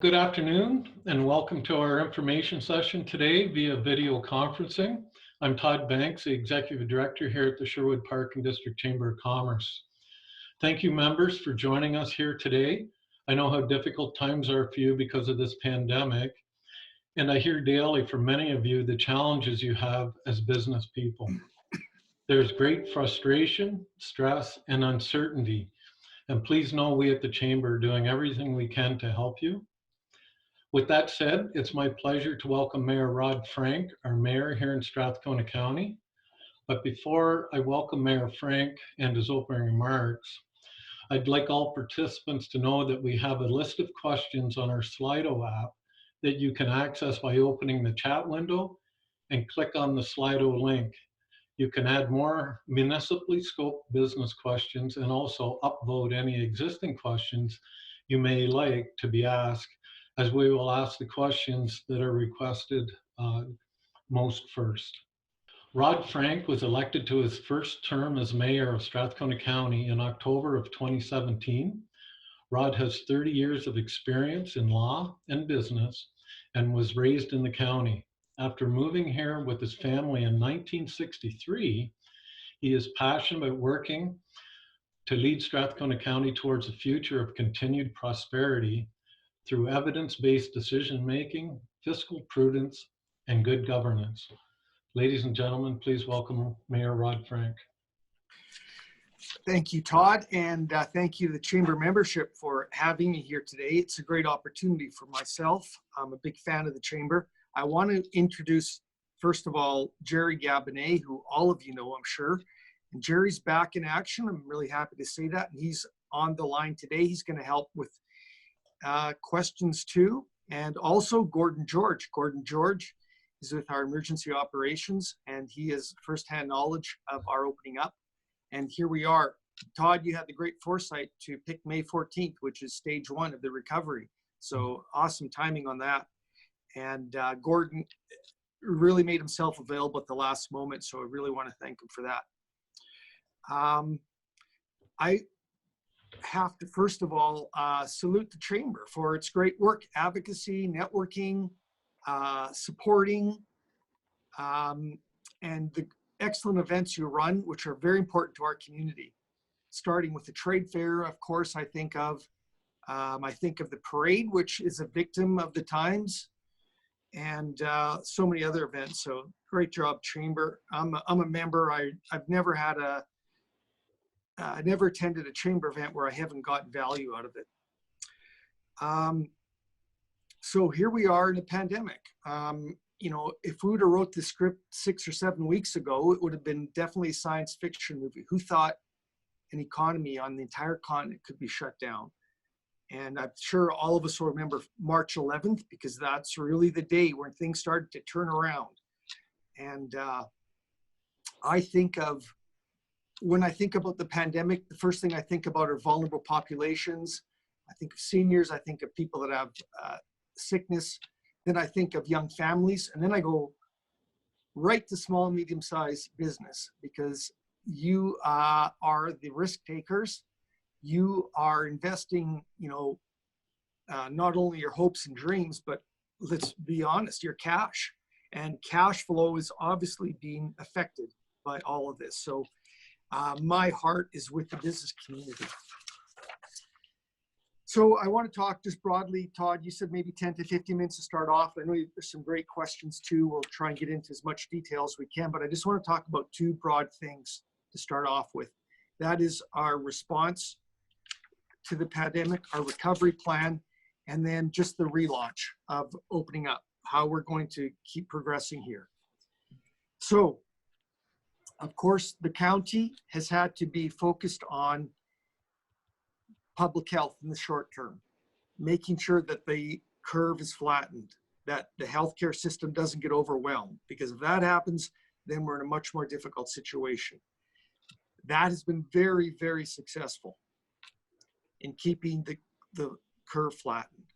Good afternoon and welcome to our information session today via video conferencing. I'm Todd Banks, the Executive Director here at the Sherwood Park and District Chamber of Commerce. Thank you members for joining us here today. I know how difficult times are for you because of this pandemic, and I hear daily from many of you the challenges you have as business people. There's great frustration, stress, and uncertainty, and please know we at the Chamber are doing everything we can to help you. With that said, it's my pleasure to welcome Mayor Rod Frank, our mayor here in Strathcona County. But before I welcome Mayor Frank and his opening remarks, I'd like all participants to know that we have a list of questions on our Slido app that you can access by opening the chat window and click on the Slido link. You can add more municipally scoped business questions and also upvote any existing questions you may like to be asked, as we will ask the questions that are requested most first. Rod Frank was elected to his first term as mayor of Strathcona County in October of 2017. Rod has 30 years of experience in law and business and was raised in the county. After moving here with his family in 1963, he is passionate about working to lead Strathcona County towards a future of continued prosperity through evidence-based decision-making, fiscal prudence, and good governance. Ladies and gentlemen, please welcome Mayor Rod Frank. Thank you, Todd, and thank you to the Chamber membership for having me here today. It's a great opportunity for myself. I'm a big fan of the Chamber. I want to introduce, first of all, Jerry Gabinet, who all of you know, I'm sure. And Jerry's back in action. I'm really happy to say that. And he's on the line today. He's going to help with questions too, and also Gordon George. Gordon George is with our emergency operations, and he has firsthand knowledge of our opening up. And here we are. Todd, you had the great foresight to pick May 14th, which is stage 1 of the recovery. So awesome timing on that. And Gordon really made himself available at the last moment, so I really want to thank him for that. I have to first of all salute the Chamber for its great work, advocacy, networking, supporting, and the excellent events you run, which are very important to our community. Starting with the trade fair, of course, I think of the parade, which is a victim of the times, and so many other events. So great job, Chamber. I'm a member. I've never had I never attended a Chamber event where I haven't gotten value out of it. So here we are in a pandemic. You know, if we would have wrote the script 6 or 7 weeks ago, it would have been definitely a science fiction movie. Who thought an economy on the entire continent could be shut down? And I'm sure all of us will remember March 11th, because that's really the day when things started to turn around. And when I think about the pandemic, the first thing I think about are vulnerable populations. I think of seniors, I think of people that have sickness, then I think of young families, and then I go right to small and medium-sized business, because you are the risk takers. You are investing, you know, not only your hopes and dreams, but let's be honest, your cash. And cash flow is obviously being affected by all of this. So my heart is with the business community. So I want to talk just broadly. Todd, you said maybe 10 to 15 minutes to start off. I know there's some great questions too. We'll try and get into as much detail as we can, but I just want to talk about 2 broad things to start off with. That is our response to the pandemic, our recovery plan, and then just the relaunch of opening up, how we're going to keep progressing here. So, of course, the county has had to be focused on public health in the short term, making sure that the curve is flattened, that the healthcare system doesn't get overwhelmed, because if that happens, then we're in a much more difficult situation. That has been very, very successful in keeping the curve flattened.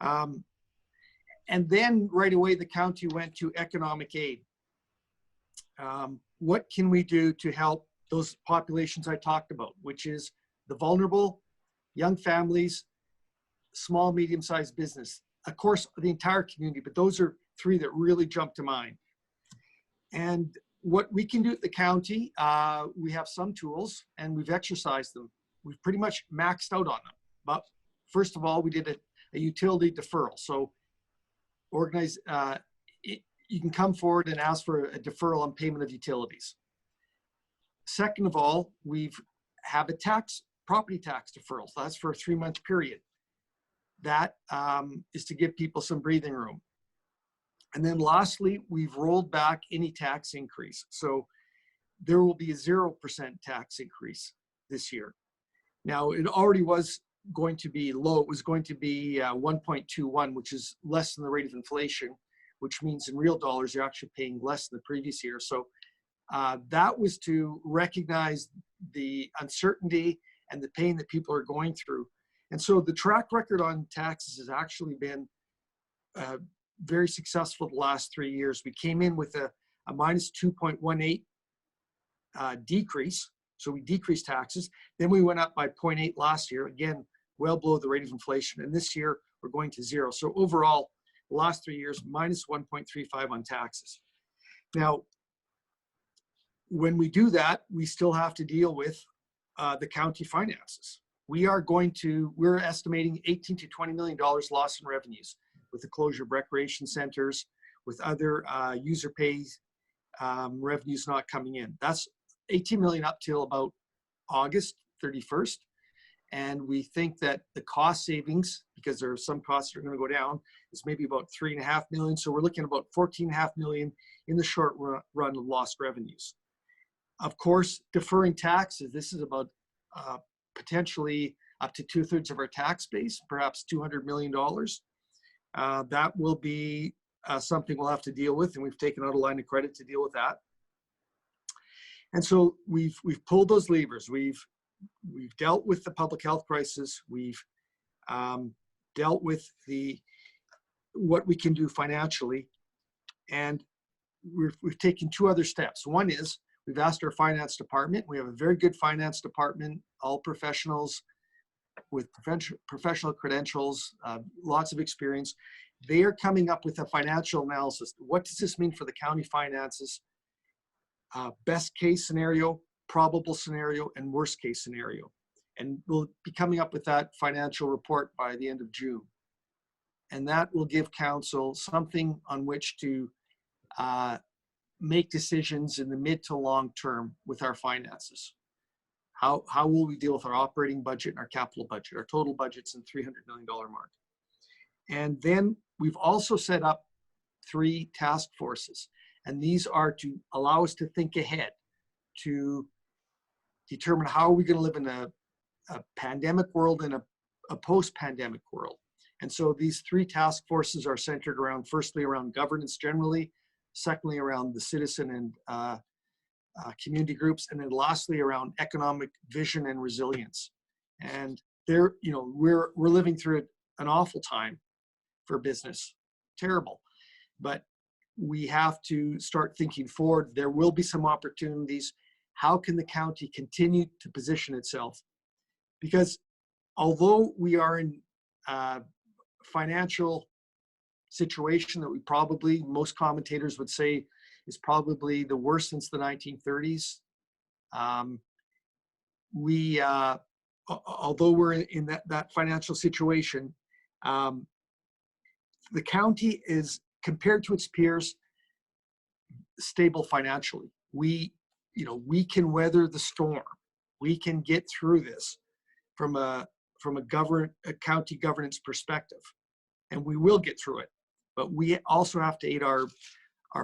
And then right away, the county went to economic aid. What can we do to help those populations I talked about, which is the vulnerable, young families, small, medium-sized business. Of course, the entire community, but those are three that really jump to mind. And what we can do at the county, we have some tools and we've exercised them. We've pretty much maxed out on them. But first of all, we did a utility deferral. So you can come forward and ask for a deferral on payment of utilities. Second of all, we've have a property tax deferral. So that's for a 3-month period. That is to give people some breathing room. And then lastly, we've rolled back any tax increase. So there will be a 0% tax increase this year. Now, it already was going to be low. It was going to be 1.21, which is less than the rate of inflation, which means in real dollars, you're actually paying less than the previous year. So that was to recognize the uncertainty and the pain that people are going through. And so the track record on taxes has actually been very successful the last 3 years. We came in with a minus 2.18 decrease. So we decreased taxes. Then we went up by 0.8 last year, again, well below the rate of inflation. And this year we're going to 0. So overall, the last 3 years, minus 1.35 on taxes. Now, when we do that, we still have to deal with the county finances. We're estimating $18 to $20 million loss in revenues with the closure of recreation centers, with other user pays revenues not coming in. That's 18 million up till about August 31st. And we think that the cost savings, because there are some costs that are going to go down, is maybe about 3.5 million. So we're looking at about 14.5 million in the short run of lost revenues. Of course, deferring taxes, this is about potentially up to 2/3 of our tax base, perhaps $200 million. That will be something we'll have to deal with, and we've taken out a line of credit to deal with that. And so we've pulled those levers. We've dealt with the public health crisis. We've dealt with what we can do financially, and we've taken 2 other steps. One is we've asked our finance department. We have a very good finance department, all professionals with professional credentials, lots of experience. They are coming up with a financial analysis. What does this mean for the county finances? Best case scenario, probable scenario, and worst case scenario. And we'll be coming up with that financial report by the end of June. And that will give council something on which to make decisions in the mid to long term with our finances. How will we deal with our operating budget and our capital budget? Our total budget's in $300 million mark. And then we've also set up 3 task forces. And these are to allow us to think ahead, to determine how are we going to live in a pandemic world and a post-pandemic world. And so these 3 task forces are centered around, firstly, around governance generally, secondly, around the citizen and community groups, and then lastly, around economic vision and resilience. And we're living through an awful time for business, terrible. But we have to start thinking forward. There will be some opportunities. How can the county continue to position itself? Because although we are in a financial situation that most commentators would say is probably the worst since the 1930s, although we're in that financial situation, the county is, compared to its peers, stable financially. We can weather the storm. We can get through this from a county governance perspective, and we will get through it. But we also have to aid our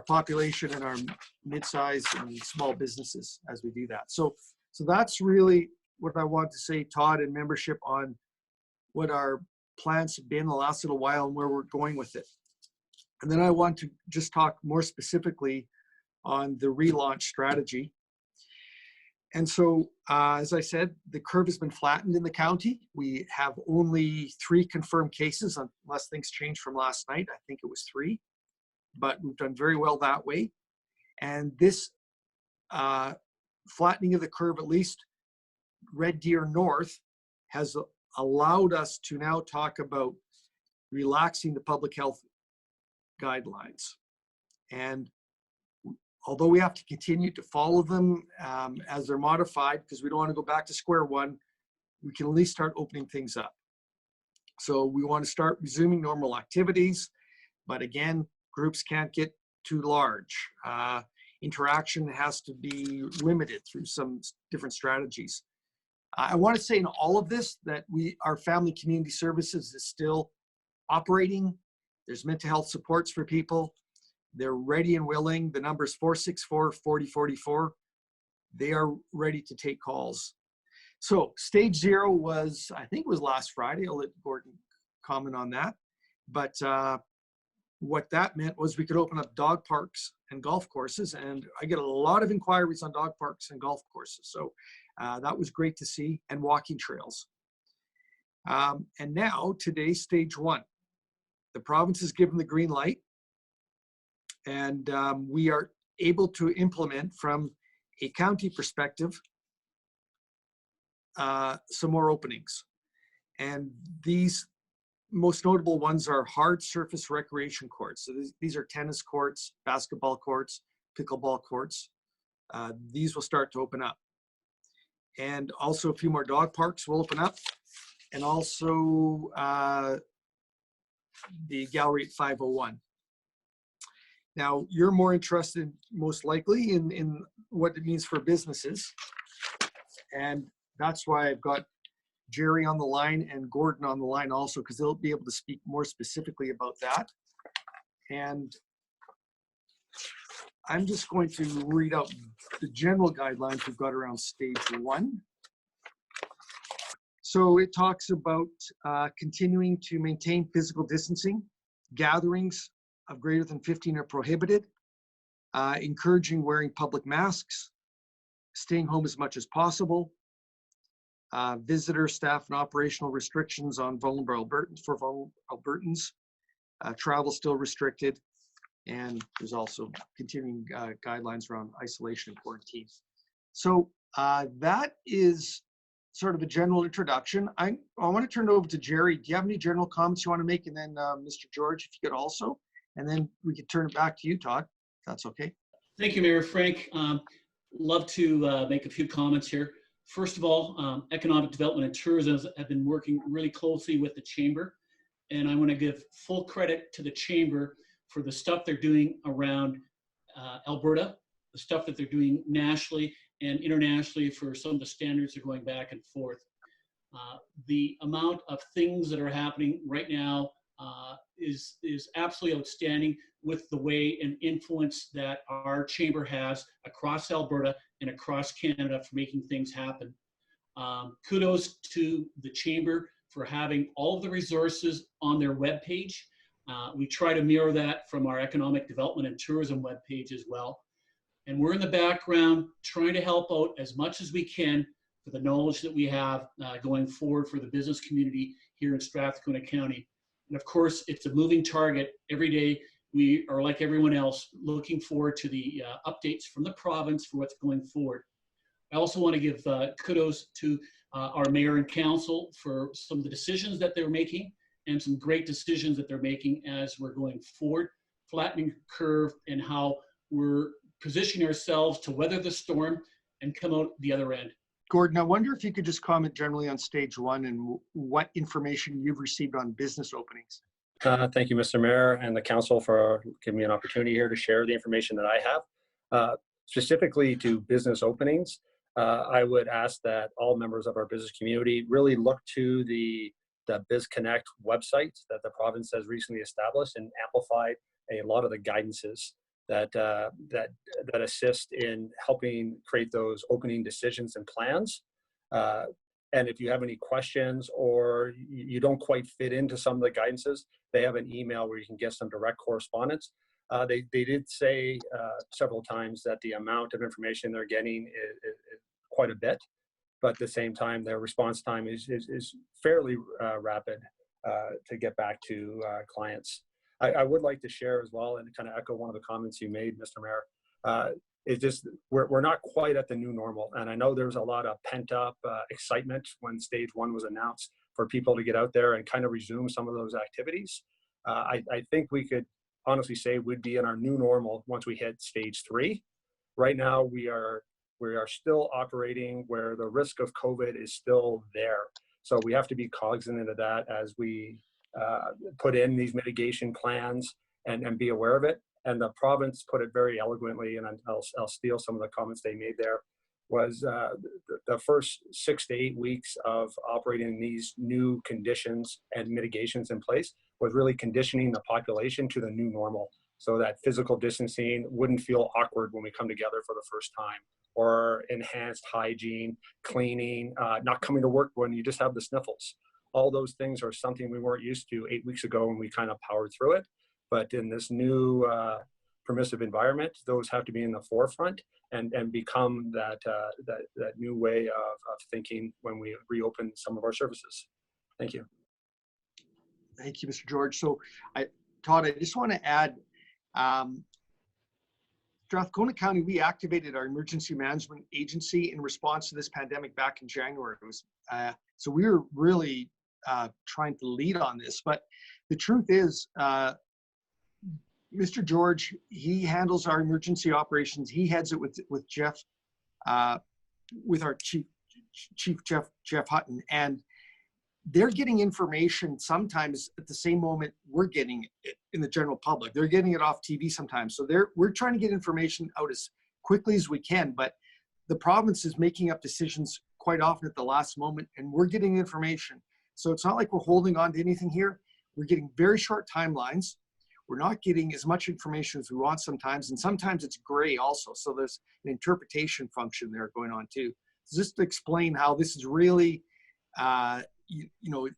population and our mid-sized and small businesses as we do that. So that's really what I want to say, Todd, and membership, on what our plans have been the last little while and where we're going with it. And then I want to just talk more specifically on the relaunch strategy. And so, as I said, the curve has been flattened in the county. We have only 3 confirmed cases, unless things changed from last night. I think it was 3, but we've done very well that way. And this flattening of the curve, at least Red Deer North, has allowed us to now talk about relaxing the public health guidelines. And although we have to continue to follow them as they're modified, because we don't want to go back to square one, we can at least start opening things up. So we want to start resuming normal activities, but again, groups can't get too large. Interaction has to be limited through some different strategies. I want to say in all of this that our family community services is still operating. There's mental health supports for people. They're ready and willing. The number is 464-4044. They are ready to take calls. So stage 0 was, I think it was last Friday. I'll let Gordon comment on that. But what that meant was we could open up dog parks and golf courses. And I get a lot of inquiries on dog parks and golf courses. So that was great to see, and walking trails. And now today, stage 1. The province has given the green light. And we are able to implement from a county perspective some more openings. And these most notable ones are hard surface recreation courts. So these are tennis courts, basketball courts, pickleball courts. These will start to open up. And also a few more dog parks will open up. And also the gallery at 501. Now, you're more interested, most likely, in what it means for businesses. And that's why I've got Jerry on the line and Gordon on the line also, because they'll be able to speak more specifically about that. And I'm just going to read out the general guidelines we've got around stage 1. So it talks about continuing to maintain physical distancing. Gatherings of greater than 15 are prohibited. Encouraging wearing public masks. Staying home as much as possible. Visitor, staff, and operational restrictions on vulnerable Albertans for vulnerable Albertans. Travel still restricted. And there's also continuing guidelines around isolation and quarantine. So that is sort of a general introduction. I want to turn it over to Jerry. Do you have any general comments you want to make? And then Mr. George, if you could also. And then we could turn it back to you, Todd, if that's okay. Thank you, Mayor Frank. Love to make a few comments here. First of all, Economic Development and Tourism have been working really closely with the Chamber. And I want to give full credit to the Chamber for the stuff they're doing around Alberta, the stuff that they're doing nationally and internationally for some of the standards that are going back and forth. The amount of things that are happening right now is absolutely outstanding with the way and influence that our Chamber has across Alberta and across Canada for making things happen. Kudos to the Chamber for having all of the resources on their webpage. We try to mirror that from our Economic Development and Tourism webpage as well. And we're in the background trying to help out as much as we can for the knowledge that we have going forward for the business community here in Strathcona County. And of course, it's a moving target. Every day we are, like everyone else, looking forward to the updates from the province for what's going forward. I also want to give kudos to our mayor and council for some of the decisions that they're making and some great decisions that they're making as we're going forward, flattening curve and how we're positioning ourselves to weather the storm and come out the other end. Gordon, I wonder if you could just comment generally on stage 1 and what information you've received on business openings. Thank you, Mr. Mayor and the council for giving me an opportunity here to share the information that I have. Specifically to business openings, I would ask that all members of our business community really look to the BizConnect website that the province has recently established and amplified a lot of the guidances that assist in helping create those opening decisions and plans. And if you have any questions or you don't quite fit into some of the guidances, they have an email where you can get some direct correspondence. They did say several times that the amount of information they're getting is quite a bit, but at the same time, their response time is fairly rapid to get back to clients. I would like to share as well and kind of echo one of the comments you made, Mr. Mayor. It's just, we're not quite at the new normal. And I know there's a lot of pent up excitement when stage 1 was announced for people to get out there and kind of resume some of those activities. I think we could honestly say we'd be in our new normal once we hit stage 3. Right now, we are still operating where the risk of COVID is still there. So we have to be cognizant of that as we put in these mitigation plans and be aware of it. And the province put it very eloquently, and I'll steal some of the comments they made there, was the first 6 to 8 weeks of operating in these new conditions and mitigations in place was really conditioning the population to the new normal, so that physical distancing wouldn't feel awkward when we come together for the first time, or enhanced hygiene, cleaning, not coming to work when you just have the sniffles. All those things are something we weren't used to 8 weeks ago, and we kind of powered through it. But in this new permissive environment, those have to be in the forefront and become that new way of thinking when we reopen some of our services. Thank you. Thank you, Mr. George. So, Todd, I just want to add, Strathcona County, we activated our emergency management agency in response to this pandemic back in January. It was, so we were really trying to lead on this. But the truth is, Mr. George, he handles our emergency operations. He heads it with Jeff, with our chief Jeff Hutton, and they're getting information sometimes at the same moment we're getting it in the general public. They're getting it off TV sometimes. So we're trying to get information out as quickly as we can, but the province is making up decisions quite often at the last moment, and we're getting information. So it's not like we're holding on to anything here. We're getting very short timelines. We're not getting as much information as we want sometimes, and sometimes it's gray also. So there's an interpretation function there going on too. So just to explain how this is really,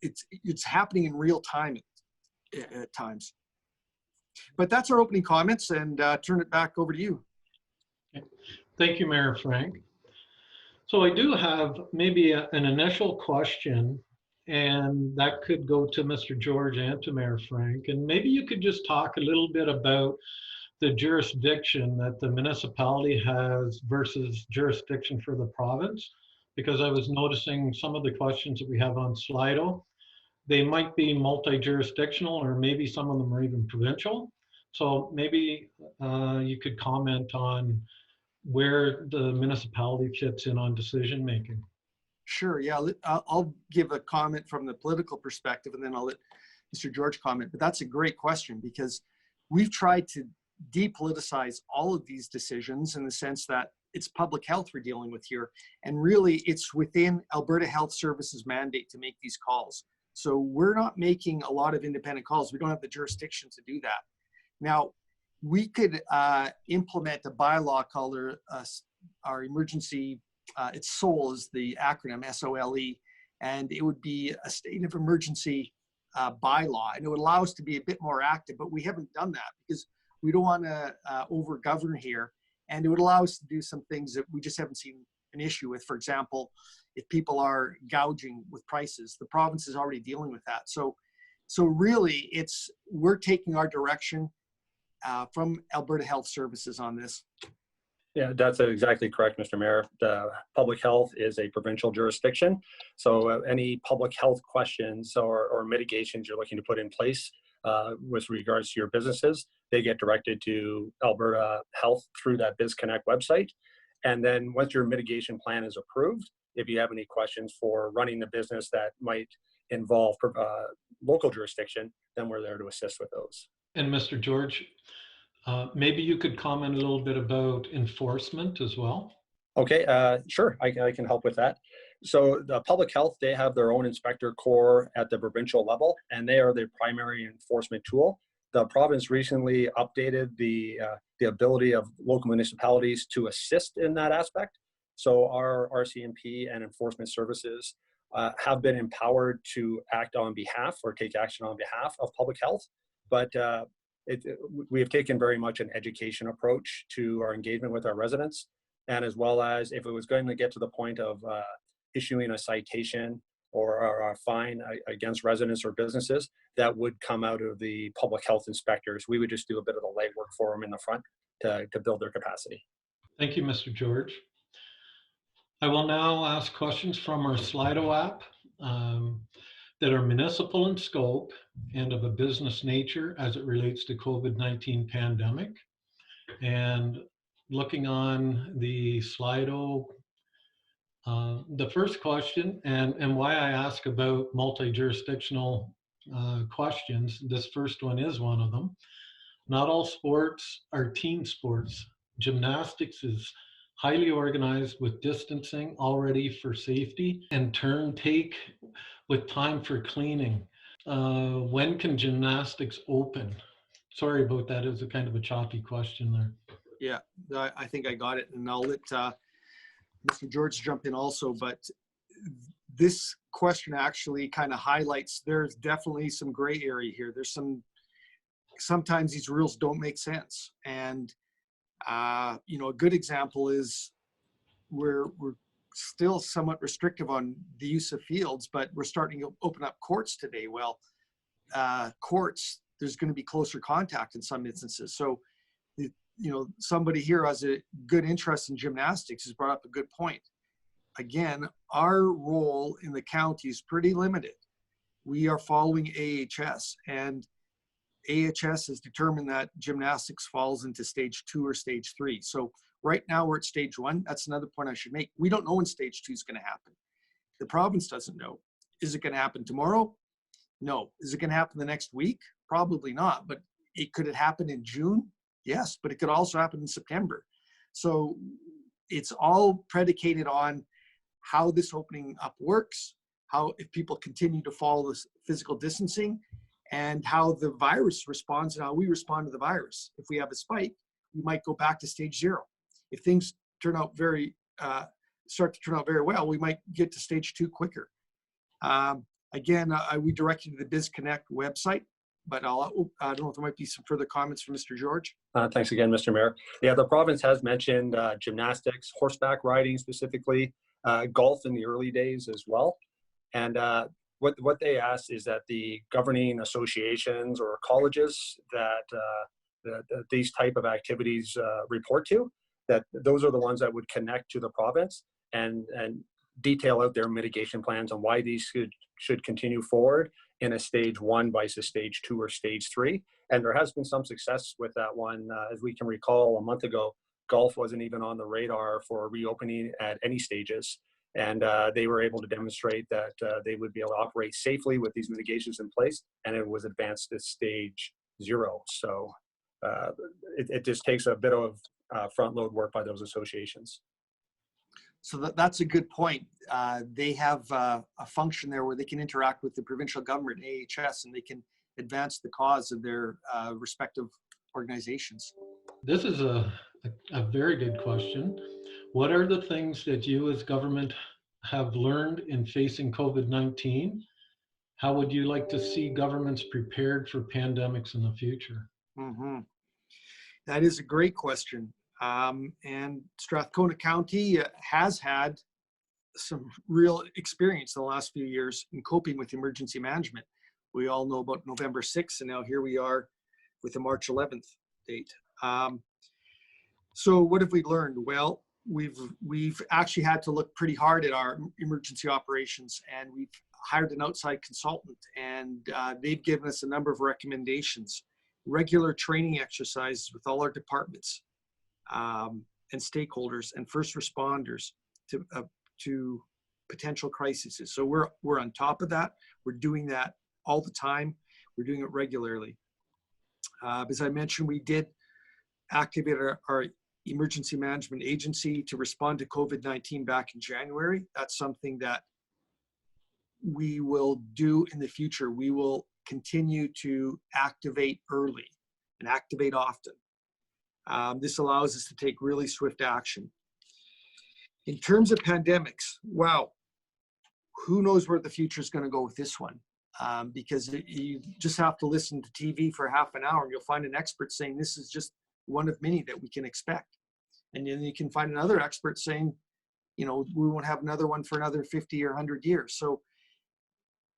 it's happening in real time at times. But that's our opening comments, and turn it back over to you. Okay. Thank you, Mayor Frank. So I do have maybe an initial question, and that could go to Mr. George and to Mayor Frank. And maybe you could just talk a little bit about the jurisdiction that the municipality has versus jurisdiction for the province, because I was noticing some of the questions that we have on Slido, they might be multi-jurisdictional, or maybe some of them are even provincial. So maybe you could comment on where the municipality fits in on decision making. Sure, yeah, I'll give a comment from the political perspective, and then I'll let Mr. George comment. But that's a great question, because we've tried to depoliticize all of these decisions in the sense that it's public health we're dealing with here. And really, it's within Alberta Health Services mandate to make these calls. So we're not making a lot of independent calls. We don't have the jurisdiction to do that. Now, we could implement a bylaw called our emergency, it's SOLE is the acronym, SOLE, and it would be a state of emergency bylaw, and it would allow us to be a bit more active, but we haven't done that because we don't want to over-govern here, and it would allow us to do some things that we just haven't seen an issue with. For example, if people are gouging with prices, the province is already dealing with that. So really, we're taking our direction from Alberta Health Services on this. Yeah, that's exactly correct, Mr. Mayor. The public health is a provincial jurisdiction. So any public health questions or mitigations you're looking to put in place with regards to your businesses, they get directed to Alberta Health through that BizConnect website. And then once your mitigation plan is approved, if you have any questions for running the business that might involve local jurisdiction, then we're there to assist with those. And Mr. George, maybe you could comment a little bit about enforcement as well. Okay, sure, I can help with that. So the public health, they have their own inspector corps at the provincial level, and they are the primary enforcement tool. The province recently updated the ability of local municipalities to assist in that aspect. So our RCMP and enforcement services have been empowered to act on behalf or take action on behalf of public health, but we have taken very much an education approach to our engagement with our residents, and as well as if it was going to get to the point of issuing a citation or a fine against residents or businesses, that would come out of the public health inspectors. We would just do a bit of the legwork for them in the front to build their capacity. Thank you, Mr. George. I will now ask questions from our Slido app. that are municipal in scope and of a business nature as it relates to COVID-19 pandemic. And looking on the Slido, the first question, and why I ask about multi-jurisdictional questions, this first one is one of them. Not all sports are team sports. Gymnastics is highly organized with distancing already for safety and turn take with time for cleaning. When can gymnastics open? Sorry about that. It was a kind of a choppy question there. Yeah, I think I got it, and I'll let Mr. George jump in also, but this question actually kind of highlights there's definitely some gray area here. There's sometimes these rules don't make sense. And, you know, a good example is we're still somewhat restrictive on the use of fields, but we're starting to open up courts today. Well, courts, there's going to be closer contact in some instances. So, you know, somebody here has a good interest in gymnastics has brought up a good point. Again, our role in the county is pretty limited. We are following AHS, and AHS has determined that gymnastics falls into stage 2 or stage 3. So right now we're at stage 1. That's another point I should make. We don't know when stage 2 is going to happen. The province doesn't know. Is it going to happen tomorrow? No. Is it going to happen the next week? Probably not. But could it happen in June? Yes, but it could also happen in September. So it's all predicated on how this opening up works, how if people continue to follow this physical distancing, and how the virus responds and how we respond to the virus. If we have a spike, we might go back to stage 0. If things turn out start to turn out very well, we might get to stage 2 quicker. Again, we direct you to the BizConnect website, but I don't know if there might be some further comments from Mr. George. Thanks again, Mr. Mayor. Yeah, the province has mentioned gymnastics, horseback riding specifically, golf in the early days as well. And what they asked is that the governing associations or colleges that these type of activities report to, that those are the ones that would connect to the province and detail out their mitigation plans on why these should continue forward in a stage 1 versus stage 2 or stage 3. And there has been some success with that one. As we can recall, a month ago, golf wasn't even on the radar for reopening at any stages. And they were able to demonstrate that they would be able to operate safely with these mitigations in place, and it was advanced to stage 0. So it just takes a bit of front load work by those associations. So that's a good point. They have a function there where they can interact with the provincial government, AHS, and they can advance the cause of their respective organizations. This is a very good question. What are the things that you as government have learned in facing COVID-19? How would you like to see governments prepared for pandemics in the future? Mm-hmm. That is a great question. And Strathcona County has had some real experience in the last few years in coping with emergency management. We all know about November 6th, and now here we are with the March 11th date. So what have we learned? Well, we've actually had to look pretty hard at our emergency operations, and we've hired an outside consultant, and they've given us a number of recommendations, regular training exercises with all our departments and stakeholders and first responders to potential crises. So we're on top of that. We're doing that all the time. We're doing it regularly. As I mentioned, we did activate our emergency management agency to respond to COVID-19 back in January. That's something that we will do in the future. We will continue to activate early and activate often. This allows us to take really swift action. In terms of pandemics, wow, who knows where the future is going to go with this one? Because you just have to listen to TV for half an hour and you'll find an expert saying this is just one of many that we can expect. And then you can find another expert saying, you know, we won't have another one for another 50 or 100 years. So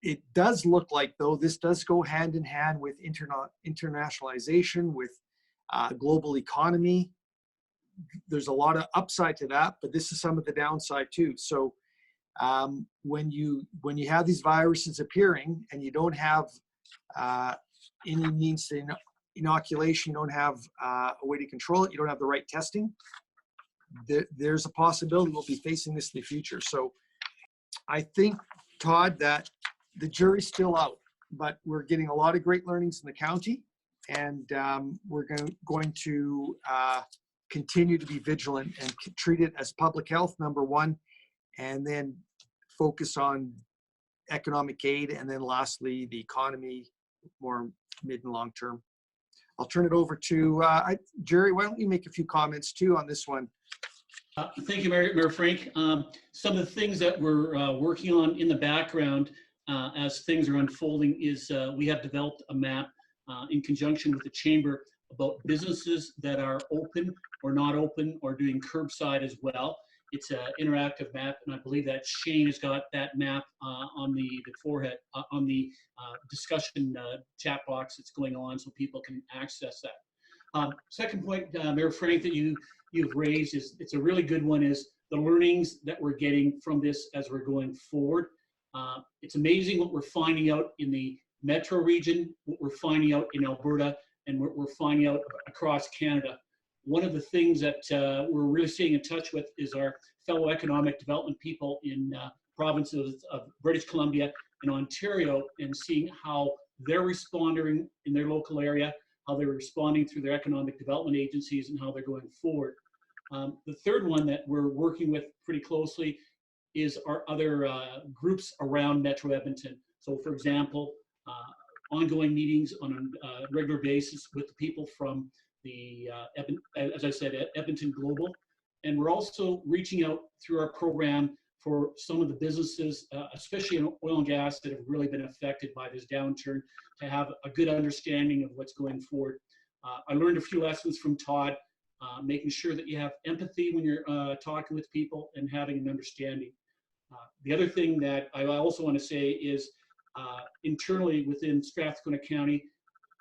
it does look like, though, this does go hand in hand with internationalization, with global economy. There's a lot of upside to that, but this is some of the downside too. So When you have these viruses appearing and you don't have any means to inoculation, you don't have a way to control it, you don't have the right testing, there's a possibility we'll be facing this in the future. So I think, Todd, that the jury's still out, but we're getting a lot of great learnings in the county, and we're going to continue to be vigilant and treat it as public health, number one, and then focus on economic aid, and then lastly, the economy more mid and long term. I'll turn it over to Jerry. Why don't you make a few comments too on this one? Thank you, Mayor Frank. Some of the things that we're working on in the background as things are unfolding is we have developed a map in conjunction with the Chamber about businesses that are open or not open or doing curbside as well. It's an interactive map, and I believe that Shane has got that map on the forehead, on the discussion chat box that's going on, so people can access that. Second point, Mayor Frank, that you've raised is, it's a really good one, is the learnings that we're getting from this as we're going forward. It's amazing what we're finding out in the metro region, what we're finding out in Alberta, and what we're finding out across Canada. One of the things that we're really staying in touch with is our fellow economic development people in provinces of British Columbia and Ontario, and seeing how they're responding in their local area, how they're responding through their economic development agencies, and how they're going forward. The third one that we're working with pretty closely is our other groups around Metro Edmonton. So for example, ongoing meetings on a regular basis with the people from the, as I said, Edmonton Global. And we're also reaching out through our program for some of the businesses, especially in oil and gas, that have really been affected by this downturn, to have a good understanding of what's going forward. I learned a few lessons from Todd, making sure that you have empathy when you're talking with people and having an understanding. The other thing that I also want to say is internally within Strathcona County,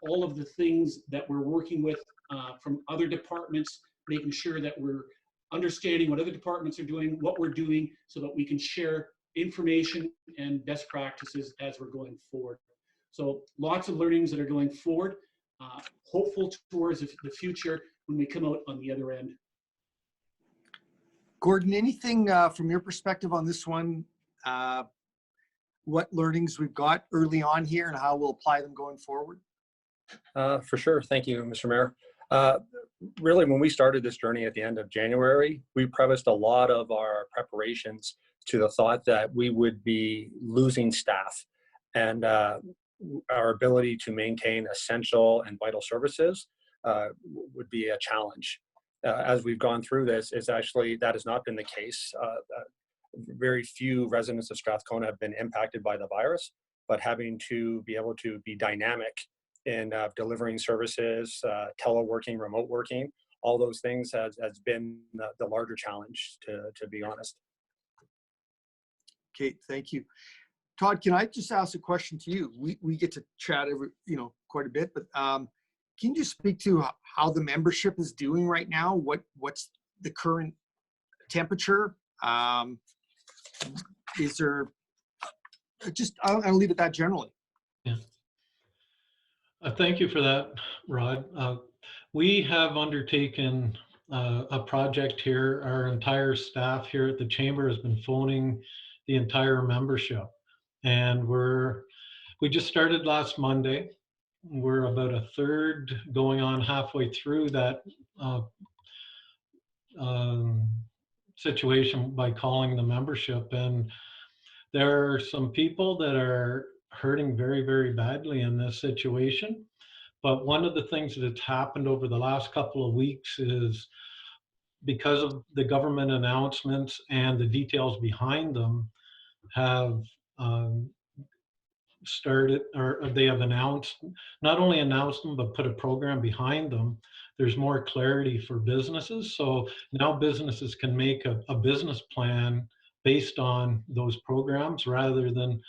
all of the things that we're working with from other departments, making sure that we're understanding what other departments are doing, what we're doing, so that we can share information and best practices as we're going forward. So lots of learnings that are going forward, hopeful towards the future when we come out on the other end. Gordon, anything from your perspective on this one? What learnings we've got early on here and how we'll apply them going forward? For sure. Thank you, Mr. Mayor. Really, when we started this journey at the end of January, we prefaced a lot of our preparations to the thought that we would be losing staff, and our ability to maintain essential and vital services would be a challenge. As we've gone through this, is actually that has not been the case. Very few residents of Strathcona have been impacted by the virus, but having to be able to be dynamic in delivering services, teleworking, remote working, all those things has been the larger challenge, to be honest. Okay, thank you. Todd, can I just ask a question to you? We get to chat quite a bit, but can you speak to how the membership is doing right now? What's the current temperature? Is there just, I'll leave it that generally. Yeah. Thank you for that, Rod. We have undertaken a project here. Our entire staff here at the Chamber has been phoning the entire membership, and we just started last Monday. We're about a third, going on halfway through that situation by calling the membership, and there are some people that are hurting very, very badly in this situation. But one of the things that's happened over the last couple of weeks is, because of the government announcements and the details behind them have started, or they have announced, not only announced them, but put a program behind them. There's more clarity for businesses. So now businesses can make a business plan based on those programs, rather than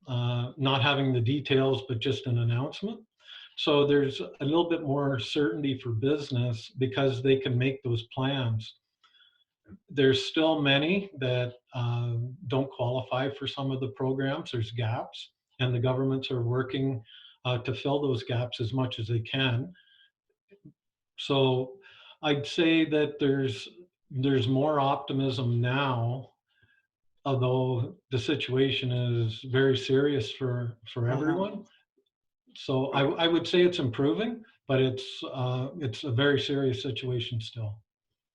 not having the details, but just an announcement. So there's a little bit more certainty for business because they can make those plans. there's still many that don't qualify for some of the programs. There's gaps, and the governments are working to fill those gaps as much as they can. So I'd say that there's more optimism now, although the situation is very serious for everyone. So I would say it's improving, but it's a very serious situation still.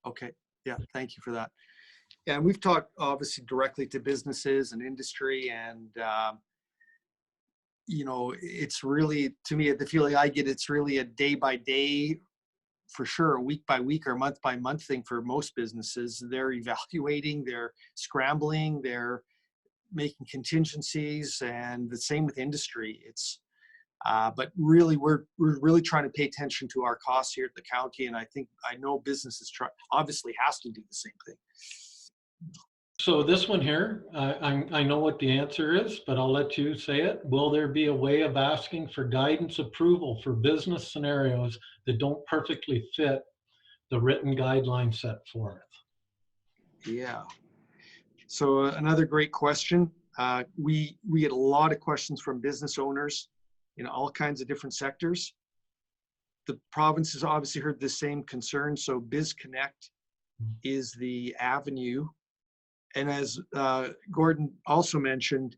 Okay, yeah, thank you for that. Yeah, and we've talked obviously directly to businesses and industry, and you know, it's really, to me, the feeling I get, it's really a day by day, for sure, a week by week or month by month thing for most businesses. They're evaluating, they're scrambling, they're making contingencies, and the same with industry. It's but really, we're really trying to pay attention to our costs here at the county, and I know businesses obviously has to do the same thing. So this one here, I know what the answer is, but I'll let you say it. Will there be a way of asking for guidance approval for business scenarios that don't perfectly fit the written guidelines set forth? Yeah. So another great question. We get a lot of questions from business owners in all kinds of different sectors. The province has obviously heard the same concern. So BizConnect is the avenue. And as Gordon also mentioned,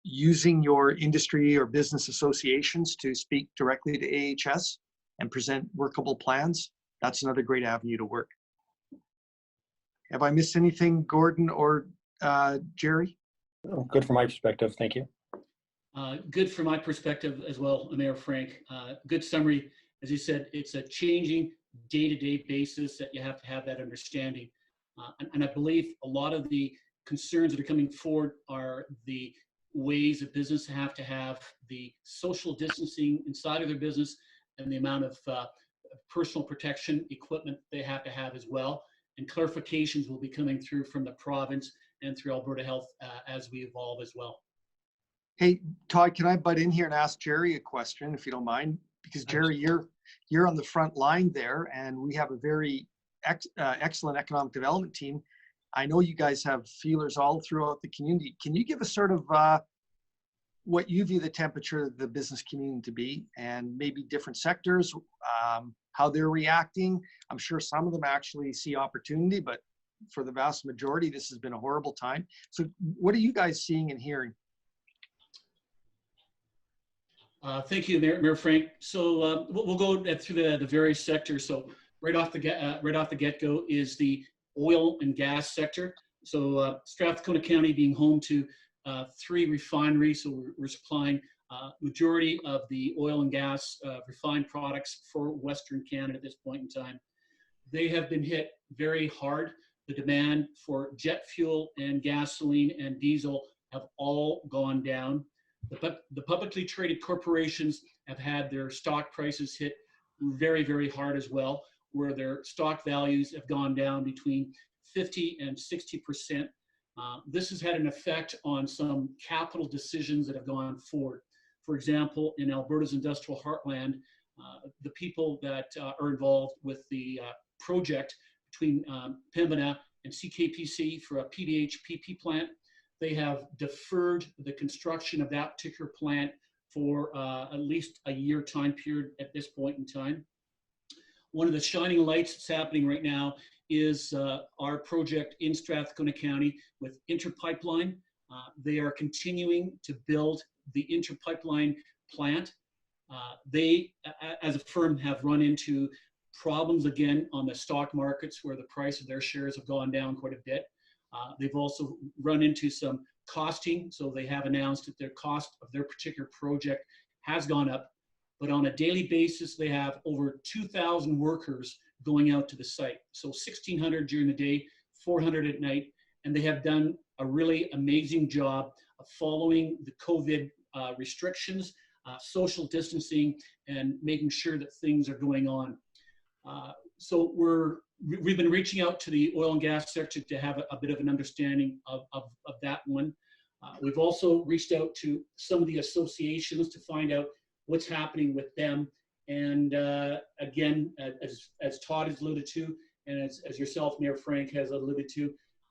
using your industry or business associations to speak directly to AHS and present workable plans, that's another great avenue to work. Have I missed anything, Gordon or Jerry? Oh, good from my perspective. Thank you. Good from my perspective as well, Mayor Frank. Good summary. As you said, it's a changing day-to-day basis that you have to have that understanding. And I believe a lot of the concerns that are coming forward are the ways that business have to have the social distancing inside of their business and the amount of personal protection equipment they have to have as well. And clarifications will be coming through from the province and through Alberta Health as we evolve as well. Hey, Todd, can I butt in here and ask Jerry a question, if you don't mind? Because Jerry, you're on the front line there, and we have a very excellent economic development team. I know you guys have feelers all throughout the community. Can you give us sort of what you view the temperature of the business community to be, and maybe different sectors, how they're reacting? I'm sure some of them actually see opportunity, but for the vast majority, this has been a horrible time. So what are you guys seeing and hearing? Thank you, Mayor Frank. So we'll go through the various sectors. So right off the get-go is the oil and gas sector. So Strathcona County being home to 3 refineries, so we're supplying majority of the oil and gas refined products for Western Canada at this point in time. They have been hit very hard. The demand for jet fuel and gasoline and diesel have all gone down. The publicly traded corporations have had their stock prices hit very, very hard as well, where their stock values have gone down between 50 and 60%. This has had an effect on some capital decisions that have gone forward. For example, in Alberta's industrial heartland, the people that are involved with the project between Pembina and CKPC for a PDH-PP plant, they have deferred the construction of that particular plant for at least a year time period at this point in time. One of the shining lights that's happening right now is our project in Strathcona County with Interpipeline. They are continuing to build the Interpipeline plant. They, as a firm, have run into problems again on the stock markets where the price of their shares have gone down quite a bit. They've also run into some costing, so they have announced that their cost of their particular project has gone up. But on a daily basis, they have over 2,000 workers going out to the site. So 1,600 during the day, 400 at night, and they have done a really amazing job of following the COVID restrictions, social distancing, and making sure that things are going on. So we've been reaching out to the oil and gas sector to have a bit of an understanding of that one. We've also reached out to some of the associations to find out what's happening with them. And again, as Todd has alluded to, And as yourself, Mayor Frank, has alluded to,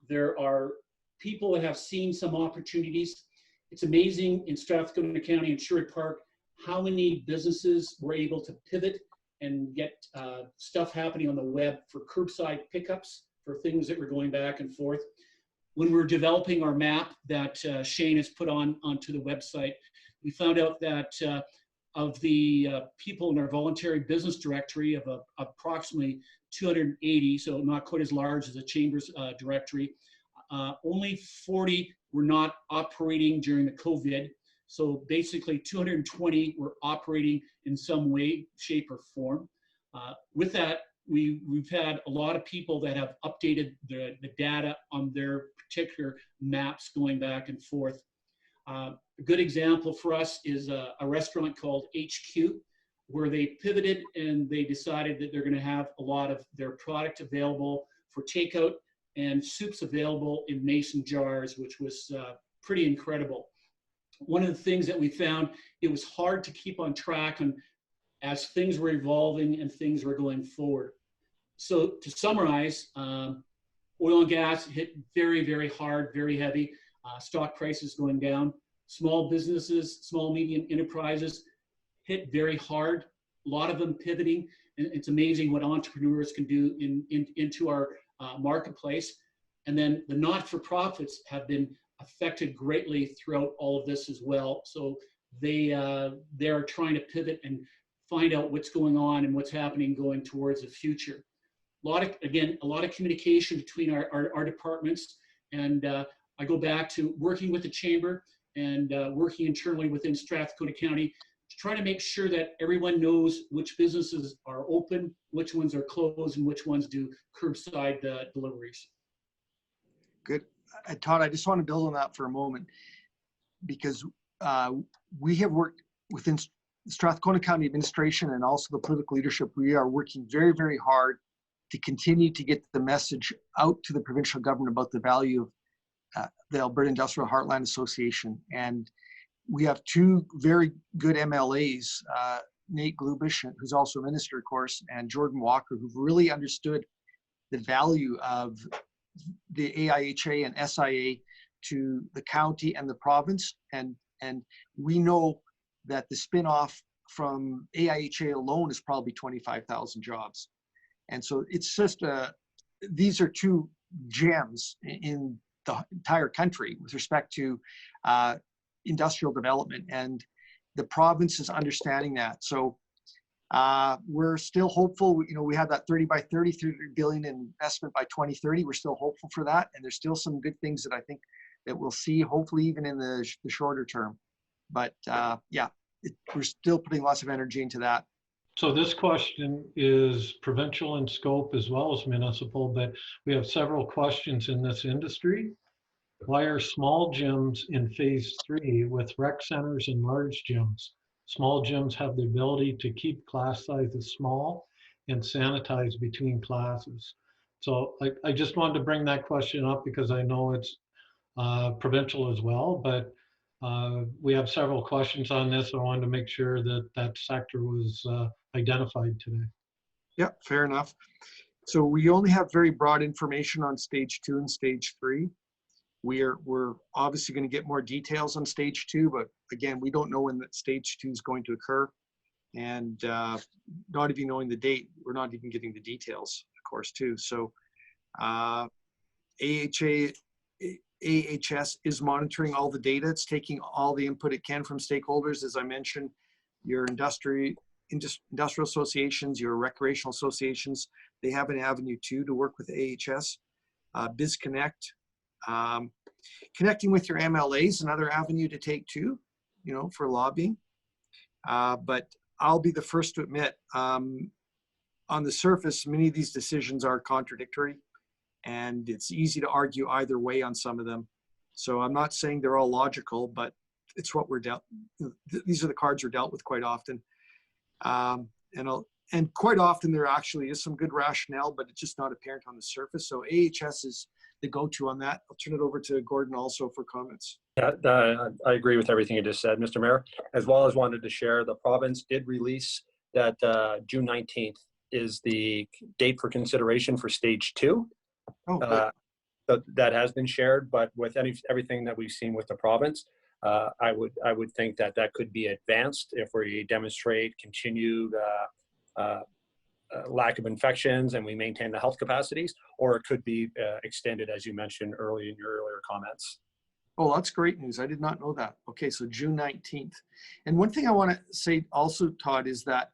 there are people that have seen some opportunities. It's amazing in Strathcona County and Sherwood Park how many businesses were able to pivot and get stuff happening on the web for curbside pickups for things that were going back and forth. When we're developing our map that Shane has put onto the website, we found out that of the people in our voluntary business directory of approximately 280, so not quite as large as the Chamber's directory, only 40 were not operating during the COVID. So basically 220 were operating in some way, shape, or form. With that, we've had a lot of people that have updated the data on their particular maps going back and forth. A good example for us is a restaurant called HQ, where they pivoted and they decided that they're going to have a lot of their product available for takeout and soups available in mason jars, which was pretty incredible. One of the things that we found, it was hard to keep on track on as things were evolving and things were going forward. So to summarize, oil and gas hit very, very hard, very heavy. Stock prices going down. Small businesses, small, medium enterprises hit very hard. A lot of them pivoting. And it's amazing what entrepreneurs can do into our marketplace. And then the not-for-profits have been affected greatly throughout all of this as well. So they are trying to pivot and find out what's going on and what's happening going towards the future. A lot of communication between our departments. And I go back to working with the Chamber and working internally within Strathcona County to try to make sure that everyone knows which businesses are open, which ones are closed, and which ones do curbside deliveries. Good. Todd, I just want to build on that for a moment, because we have worked within Strathcona County administration and also the political leadership. We are working very, very hard to continue to get the message out to the provincial government about the value of the Alberta Industrial Heartland Association. And we have two very good MLAs, Nate Glubish, who's also a minister, of course, and Jordan Walker, who've really understood the value of the AIHA and SIA to the county and the province. And we know that the spinoff from AIHA alone is probably 25,000 jobs. And so it's just these are two gems in the entire country with respect to industrial development, and the province is understanding that. So we're still hopeful. You know, we have that 30 by 30, $300 billion investment by 2030. We're still hopeful for that. And there's still some good things that I think that we'll see, hopefully even in the shorter term. But yeah, we're still putting lots of energy into that. So this question is provincial in scope as well as municipal, but we have several questions in this industry. Why are small gyms in phase 3 with rec centers and large gyms? Small gyms have the ability to keep class sizes small and sanitize between classes. So I just wanted to bring that question up because I know it's provincial as well, but we have several questions on this. I wanted to make sure that that sector was identified today. Yeah, fair enough. So we only have very broad information on stage 2 and stage 3. We're obviously going to get more details on stage 2, but again, we don't know when that stage 2 is going to occur, and not even knowing the date, we're not even getting the details, of course, too. So AHS is monitoring all the data. It's taking all the input it can from stakeholders. As I mentioned, your industrial associations, your recreational associations, they have an avenue too to work with AHS. BizConnect, connecting with your MLA is another avenue to take too, you know, for lobbying. But I'll be the first to admit, on the surface, many of these decisions are contradictory, and it's easy to argue either way on some of them. So I'm not saying they're all logical, but it's what we're dealt. These are the cards we're dealt with quite often. And quite often there actually is some good rationale, but it's just not apparent on the surface. So AHS is the go-to on that. I'll turn it over to Gordon also for comments. Yeah, I agree with everything you just said, Mr. Mayor. As well as wanted to share, the province did release that June 19th is the date for consideration for stage 2. Oh, good. So that has been shared, but with everything that we've seen with the province, I would think that that could be advanced if we demonstrate continued lack of infections and we maintain the health capacities, or it could be extended, as you mentioned early in your earlier comments. Oh, that's great news. I did not know that. Okay, so June 19th. And one thing I want to say also, Todd, is that,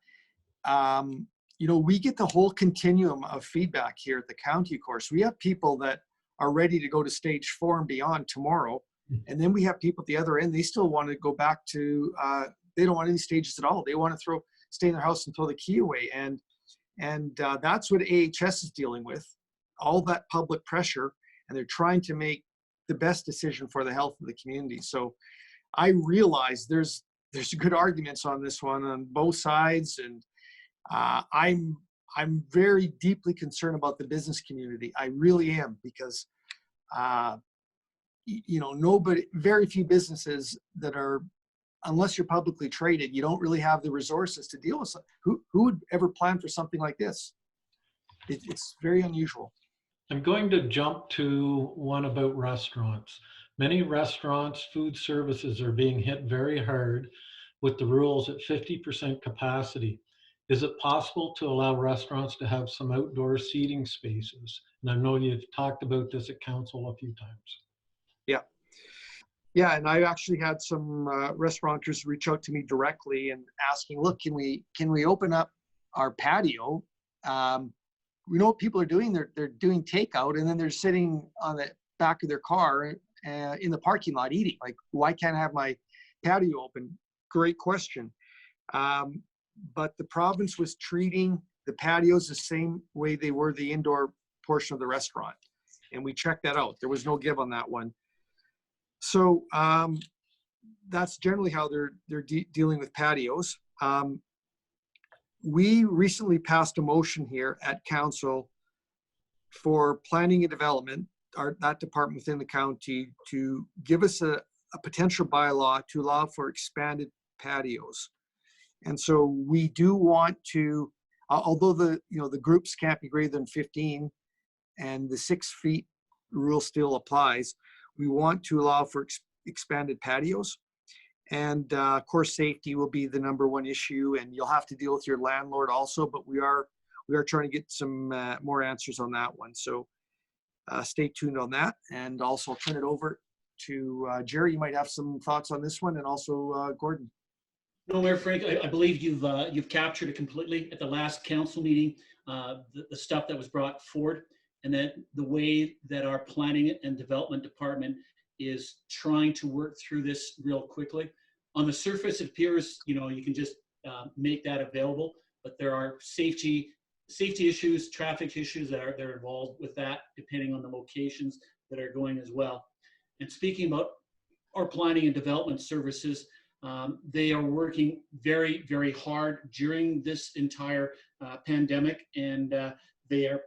you know, we get the whole continuum of feedback here at the county, of course. We have people that are ready to go to stage 4 and beyond tomorrow. And then we have people at the other end, they still want to go back to, they don't want any stages at all. They want to stay in their house and throw the key away. And that's what AHS is dealing with, all that public pressure, and they're trying to make the best decision for the health of the community. So I realize there's good arguments on this one on both sides, and I'm very deeply concerned about the business community. I really am, because you know, very few businesses that are, unless you're publicly traded, you don't really have the resources to deal with. Who would ever plan for something like this? It's very unusual. I'm going to jump to one about restaurants. Many restaurants, food services are being hit very hard with the rules at 50% capacity. Is it possible to allow restaurants to have some outdoor seating spaces? And I know you've talked about this at council a few times. Yeah. Yeah, and I actually had some restaurateurs reach out to me directly and asking, look, can we open up our patio? We know what people are doing. They're doing takeout, and then they're sitting on the back of their car in the parking lot eating. Like, why can't I have my patio open? Great question. But the province was treating the patios the same way they were the indoor portion of the restaurant, and we checked that out. There was no give on that one. So that's generally how they're dealing with patios. We recently passed a motion here at council for planning and development, that department within the county, to give us a potential bylaw to allow for expanded patios. And so we do want to, although the groups can't be greater than 15 and the 6 feet rule still applies, we want to allow for expanded patios. And of course, safety will be the #1 issue, and you'll have to deal with your landlord also, but we are trying to get some more answers on that one. So stay tuned on that. And also I'll turn it over to Jerry. You might have some thoughts on this one, and also Gordon. No, Mayor Frank, I believe you've captured it completely at the last council meeting, the stuff that was brought forward, and that the way that our planning and development department is trying to work through this real quickly. On the surface, it appears, you know, you can just make that available, but there are safety issues, traffic issues that are involved with that, depending on the locations that are going as well. And speaking about our planning and development services, they are working very, very hard during this entire pandemic, and they are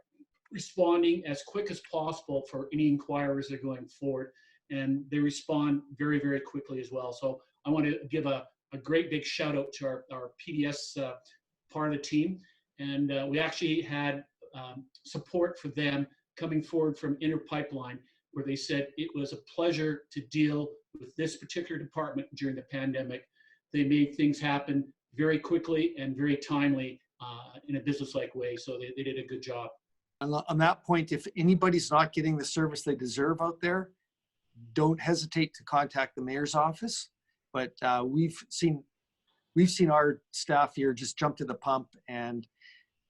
responding as quick as possible for any inquiries that are going forward. And they respond very, very quickly as well. So I want to give a great big shout out to our PDS part of the team. And we actually had support for them coming forward from Inner Pipeline, where they said it was a pleasure to deal with this particular department during the pandemic. They made things happen very quickly and very timely in a business-like way. So they did a good job. On that point, if anybody's not getting the service they deserve out there, don't hesitate to contact the mayor's office. But we've seen our staff here just jump to the pump. And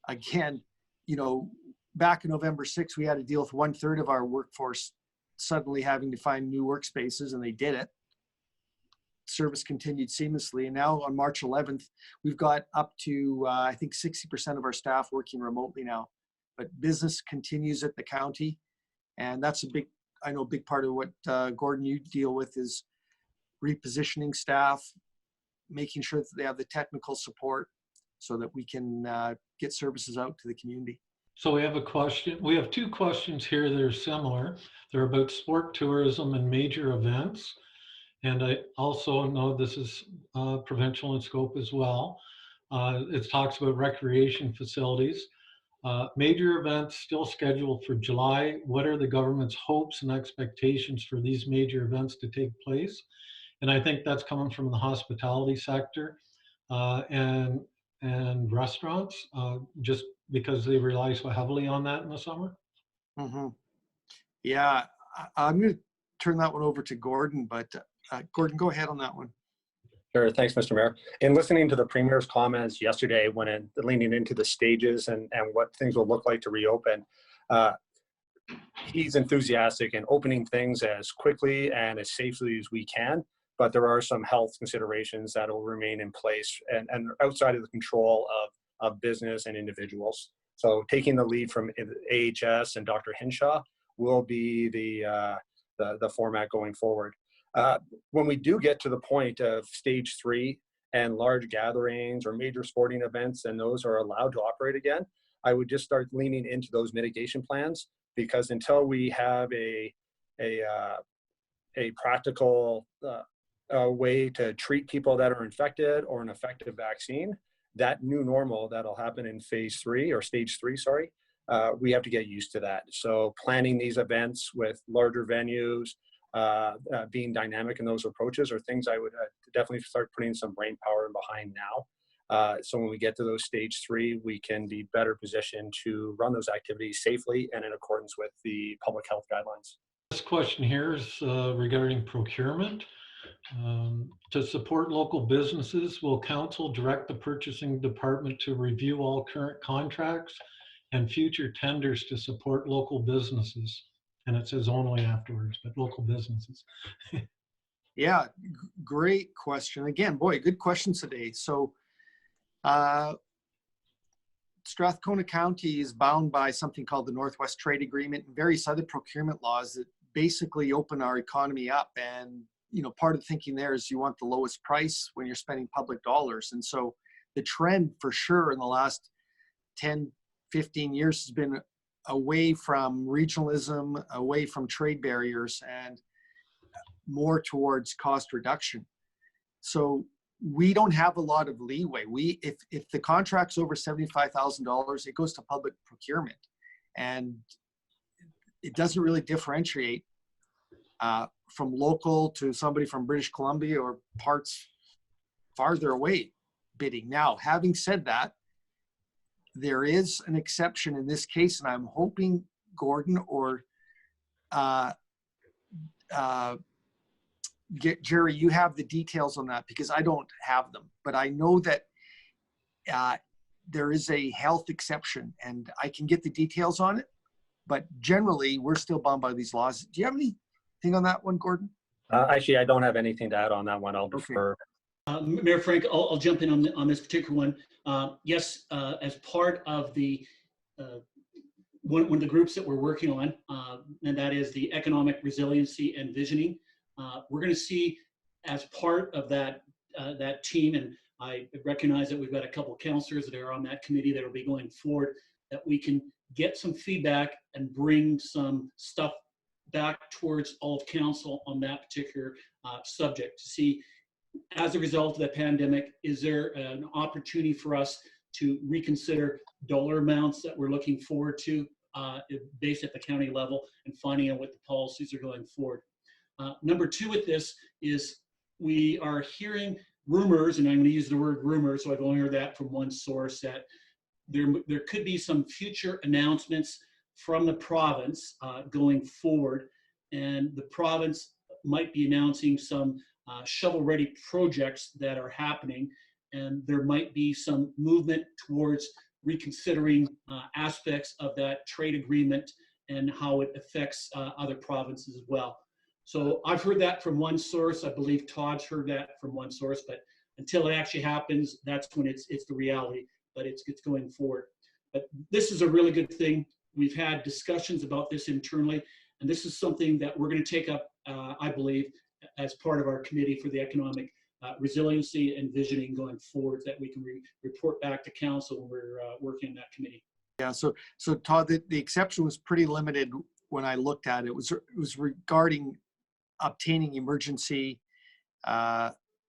again, you know, back in November 6th, we had to deal with 1/3 of our workforce suddenly having to find new workspaces, and they did it. Service continued seamlessly. And now on March 11th, we've got up to, I think 60% of our staff working remotely now. But business continues at the county. And that's a big part of what Gordon, you deal with, is repositioning staff, making sure that they have the technical support so that we can get services out to the community. So we have a question. We have 2 questions here that are similar. They're about sport tourism and major events. And I also know this is provincial in scope as well. It talks about recreation facilities. Major events still scheduled for July. What are the government's hopes and expectations for these major events to take place? And I think that's coming from the hospitality sector uh, and and restaurants, just because they rely so heavily on that in the summer. Hmm. Yeah, I'm going to turn that one over to Gordon, but Gordon, go ahead on that one. Sure. Thanks, Mr. Mayor. In listening to the Premier's comments yesterday when leaning into the stages and what things will look like to reopen, uh, he's enthusiastic in opening things as quickly and as safely as we can, but there are some health considerations that will remain in place and outside of the control of business and individuals. So taking the lead from AHS and Dr. Hinshaw will be the format going forward. When we do get to the point of stage 3 and large gatherings or major sporting events and those are allowed to operate again, I would just start leaning into those mitigation plans, because until we have a practical way to treat people that are infected or an effective vaccine, that new normal that'll happen in phase 3 or stage 3, sorry, we have to get used to that. So planning these events with larger venues, being dynamic in those approaches are things I would definitely start putting some brain power behind now. So when we get to those stage 3, we can be better positioned to run those activities safely and in accordance with the public health guidelines. This question here is regarding procurement. To support local businesses, will council direct the purchasing department to review all current contracts and future tenders to support local businesses? And it says only afterwards, but local businesses. Yeah, great question. Again, boy, good questions today. So Strathcona County is bound by something called the Northwest Trade Agreement and various other procurement laws that basically open our economy up. And, you know, part of the thinking there is you want the lowest price when you're spending public dollars. And so the trend for sure in the last 10, 15 years has been away from regionalism, away from trade barriers, and more towards cost reduction. So we don't have a lot of leeway. If the contract's over $75,000, it goes to public procurement, and it doesn't really differentiate from local to somebody from British Columbia or parts farther away bidding. Now, having said that, there is an exception in this case, and I'm hoping Gordon or Jerry, you have the details on that, because I don't have them. But I know that there is a health exception, and I can get the details on it. But generally, we're still bound by these laws. Do you have anything on that one, Gordon? Actually, I don't have anything to add on that one. I'll defer. Mayor Frank, I'll jump in on this particular one. Yes, as part of the one of the groups that we're working on, and that is the economic resiliency and visioning. We're going to see, as part of that that team, and I recognize that we've got a couple of councillors that are on that committee that will be going forward, that we can get some feedback and bring some stuff back towards all of council on that particular subject to see, as a result of the pandemic, is there an opportunity for us to reconsider dollar amounts that we're looking forward to based at the county level, and finding out what the policies are going forward. Number 2 with this is we are hearing rumors, and I'm going to use the word rumors, so I've only heard that from one source, that there could be some future announcements from the province going forward, and the province might be announcing some shovel-ready projects that are happening, and there might be some movement towards reconsidering aspects of that trade agreement and how it affects other provinces as well. So I've heard that from one source. I believe Todd's heard that from one source, but until it actually happens, that's when it's the reality, but it's going forward. But this is a really good thing. We've had discussions about this internally, and this is something that we're going to take up, I believe, as part of our committee for the economic resiliency and visioning going forward, that we can report back to council when we're working in that committee. Yeah, so Todd, the exception was pretty limited when I looked at it. It was regarding obtaining emergency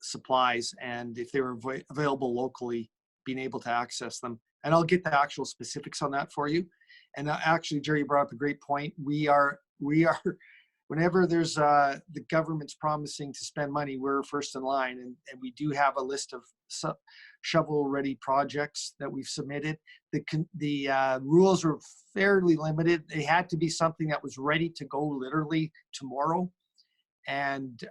supplies, and if they were available locally, being able to access them. And I'll get the actual specifics on that for you. And actually, Jerry brought up a great point. We are, whenever there's the government's promising to spend money, we're first in line. And we do have a list of shovel-ready projects that we've submitted. The rules are fairly limited. They had to be something that was ready to go literally tomorrow. And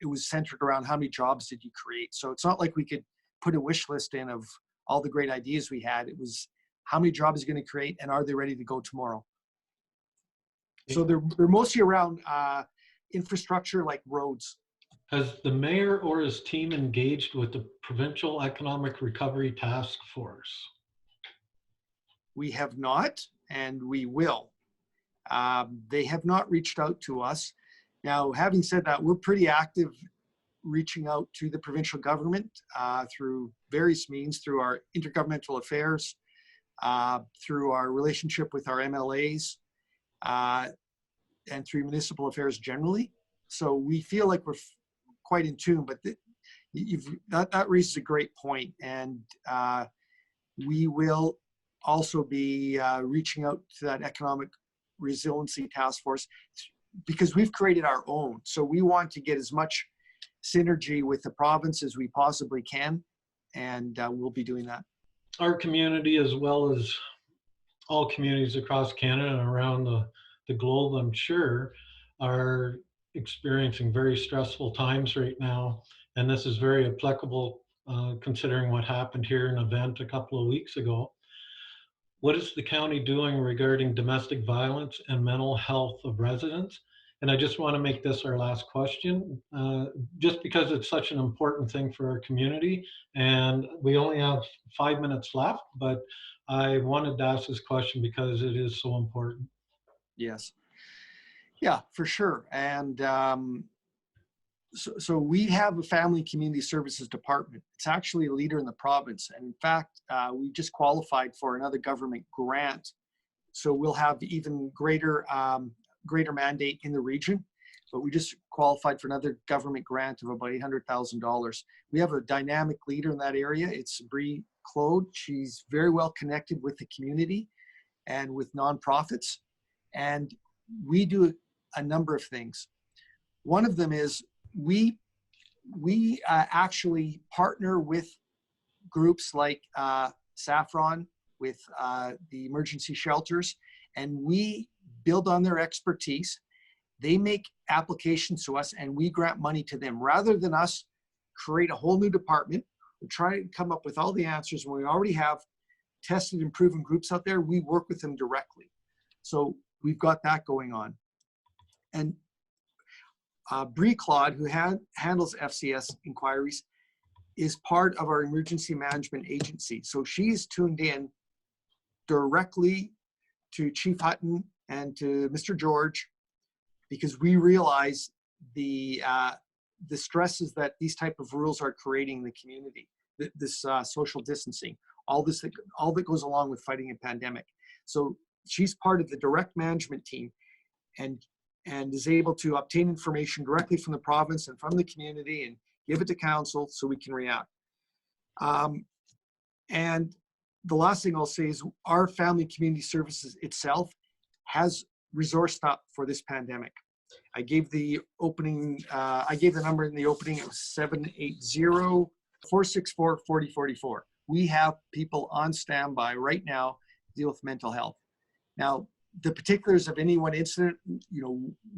it was centered around how many jobs did you create. So it's not like we could put a wish list in of all the great ideas we had. It was how many jobs are going to create and are they ready to go tomorrow? So they're mostly around infrastructure like roads. Has the mayor or his team engaged with the Provincial Economic Recovery Task Force? We have not, and we will. They have not reached out to us. Now, having said that, we're pretty active reaching out to the provincial government through various means, through our intergovernmental affairs, through our relationship with our MLAs, and through municipal affairs generally. So we feel like we're quite in tune, but that raises a great point. And we will also be reaching out to that economic resiliency task force because we've created our own. So we want to get as much synergy with the province as we possibly can. And we'll be doing that. Our community, as well as all communities across Canada and around the globe, I'm sure, are experiencing very stressful times right now. And this is very applicable considering what happened here in an event a couple of weeks ago. What is the county doing regarding domestic violence and mental health of residents? And I just want to make this our last question, just because it's such an important thing for our community. And we only have 5 minutes left, but I wanted to ask this question because it is so important. Yes. Yeah, for sure. And so we have a family community services department. It's actually a leader in the province. And in fact, we just qualified for another government grant. So we'll have even greater mandate in the region, but we just qualified for another government grant of about $800,000. We have a dynamic leader in that area. It's Bree Claude. She's very well connected with the community and with nonprofits. And we do a number of things. One of them is we actually partner with groups like Saffron, with the emergency shelters, and we build on their expertise. They make applications to us and we grant money to them. Rather than us create a whole new department, we try to come up with all the answers when we already have tested and proven groups out there. We work with them directly. So we've got that going on. And Bree Claude, who handles FCS inquiries, is part of our emergency management agency. So she's tuned in directly to Chief Hutton and to Mr. George, because we realize the stresses that these type of rules are creating in the community, this social distancing, all that goes along with fighting a pandemic. So she's part of the direct management team and is able to obtain information directly from the province and from the community and give it to council so we can react. And the last thing I'll say is our family community services itself has resourced up for this pandemic. I gave the number in the opening. It was 780-464-4044. We have people on standby right now to deal with mental health. Now, the particulars of any one incident,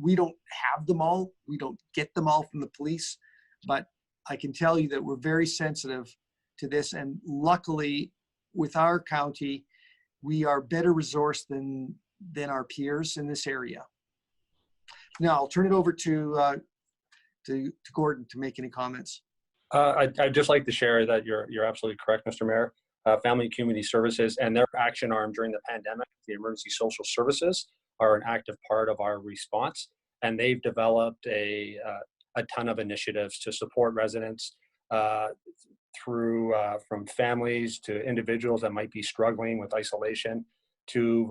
we don't have them all. We don't get them all from the police, but I can tell you that we're very sensitive to this. And luckily, with our county, we are better resourced than our peers in this area. Now, I'll turn it over to Gordon to make any comments. I'd just like to share that you're absolutely correct, Mr. Mayor. Family and Community Services and their action arm during the pandemic, the Emergency Social Services, are an active part of our response. And they've developed a ton of initiatives to support residents through from families to individuals that might be struggling with isolation, to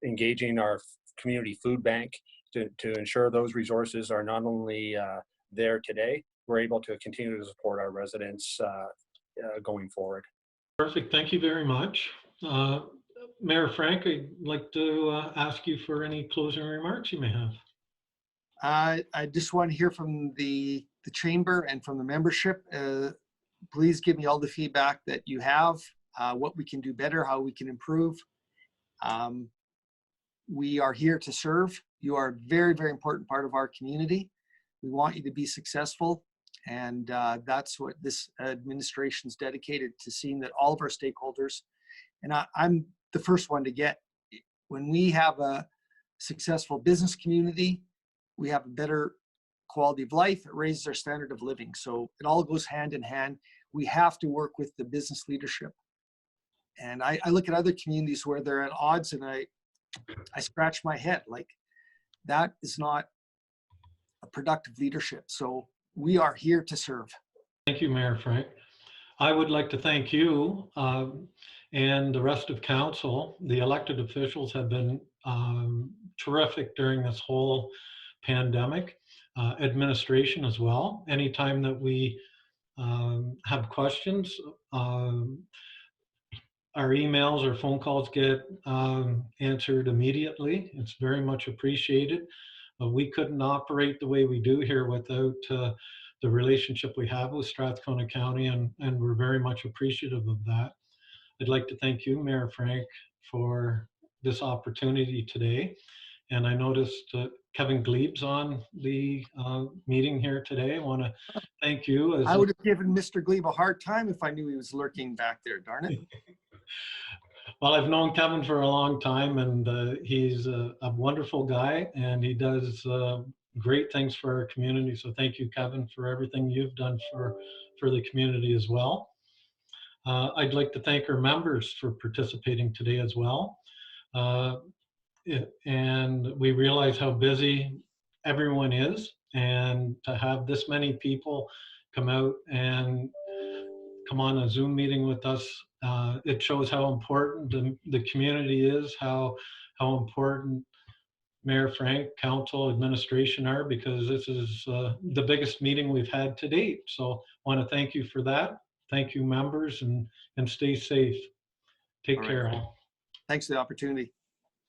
engaging our community food bank to ensure those resources are not only there today, we're able to continue to support our residents going forward. Perfect. Thank you very much. Mayor Frank, I'd like to ask you for any closing remarks you may have. I just want to hear from the chamber and from the membership. Please give me all the feedback that you have, what we can do better, how we can improve. We are here to serve. You are a very, very important part of our community. We want you to be successful. And that's what this administration is dedicated to, seeing that all of our stakeholders, and I'm the first one to get, when we have a successful business community, we have a better quality of life. It raises our standard of living. So it all goes hand in hand. We have to work with the business leadership. And I look at other communities where they're at odds, and I scratch my head, like, that is not a productive leadership. So we are here to serve. Thank you, Mayor Frank. I would like to thank you and the rest of council. The elected officials have been terrific during this whole pandemic. Administration as well. Anytime that we have questions, our emails or phone calls get answered immediately. It's very much appreciated. We couldn't operate the way we do here without the relationship we have with Strathcona County, and we're very much appreciative of that. I'd like to thank you, Mayor Frank, for this opportunity today. And I noticed Kevin Glebe's on the meeting here today. I want to thank you. I would have given Mr. Glebe a hard time if I knew he was lurking back there, darn it. Well, I've known Kevin for a long time, and he's a wonderful guy, and he does great things for our community. So thank you, Kevin, for everything you've done for the community as well. I'd like to thank our members for participating today as well. And we realize how busy everyone is, and to have this many people come out and come on a Zoom meeting with us, it shows how important the community is, how important Mayor Frank, council, administration are, because this is the biggest meeting we've had to date. So I want to thank you for that. Thank you, members, and stay safe. Take care. Thanks for the opportunity.